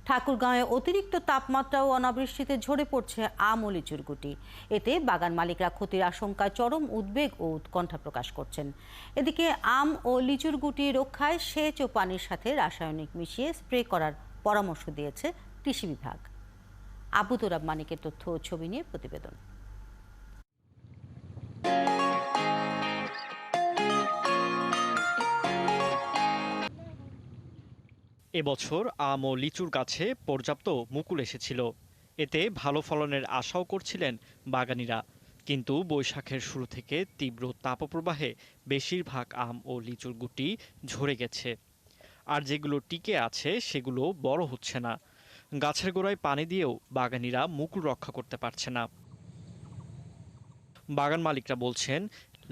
ঠাকুরগাঁওয়ে অতিরিক্ত তাপমাত্রা ও অনাবৃষ্টিতে ঝরে পড়ছে আম ও লিচুর গুটি। এতে বাগান মালিকরা ক্ষতির আশঙ্কায় চরম উদ্বেগ ও উৎকণ্ঠা প্রকাশ করছেন। এদিকে আম ও লিচুর গুটি রক্ষায় সেচ ও পানির সাথে রাসায়নিক মিশিয়ে স্প্রে করার পরামর্শ দিয়েছে কৃষি বিভাগ। আবু তোরাব মানিকের তথ্য ও ছবি নিয়ে প্রতিবেদন। এবছর আম ও লিচুর গাছে পর্যাপ্ত মুকুল এসেছিল। এতে ভালো ফলনের আশাও করছিলেন বাগানীরা। কিন্তু বৈশাখের শুরু থেকে তীব্র তাপপ্রবাহে বেশিরভাগ আম ও লিচুর গুটি ঝরে গেছে। আর যেগুলো টিকে আছে সেগুলো বড় হচ্ছে না। গাছের গোড়ায় পানি দিয়েও বাগানীরা মুকুল রক্ষা করতে পারছে না। বাগান মালিকরা বলছেন,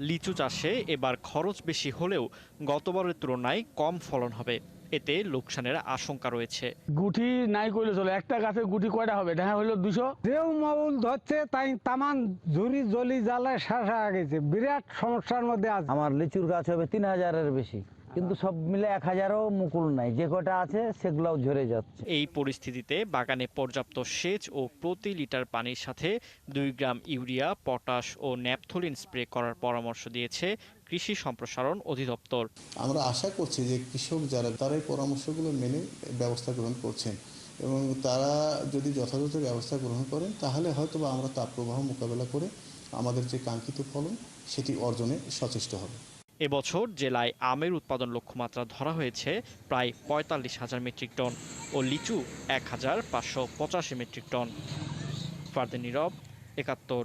লিচু চাষে এবার খরচ বেশি হলেও গতবারের তুলনায় কম ফলন হবে। এতে লোকসানের আশঙ্কা রয়েছে। গুটি নাই করলে চলে, একটা গাছে গুটি কয়টা হবে? দেখা হলো 200। যেও মাউল ধরছে তাই তামান ঝুরি জলি জ্বালায় শাসা গেছে, বিরাট সমস্যার মধ্যে আছে। আমার লিচুর গাছ হবে 3000-এর বেশি, কিন্তু সব মিলে 1000ও মুকুল নাই, যে কটা আছে সেগুলোও ঝরে যাচ্ছে। এই পরিস্থিতিতে বাগানে পর্যাপ্ত সেচ ও প্রতি লিটার পানির সাথে 2 গ্রাম ইউরিয়া, পটাশ ও ন্যাপথলিন স্প্রে করার পরামর্শ দিয়েছে কৃষি সম্প্রসারণ অধিদপ্তর। আমরা আশা করছি যে কৃষক যারা তারা এই পরামর্শগুলো মেনে ব্যবস্থা গ্রহণ করছেন এবং তারা যদি যথাযথ ব্যবস্থা গ্রহণ করেন তাহলে হয়তো বা আমরা তাপপ্রবাহ মোকাবেলা করে আমাদের যে কাঙ্ক্ষিত ফলন সেটি অর্জনে সচেষ্ট হব। এবছর জেলায় আমের উৎপাদন লক্ষ্যমাত্রা ধরা হয়েছে প্রায় 45,000 মেট্রিক টন ও লিচু 1,585 মেট্রিক টন। ফারদিন নীরব, 71।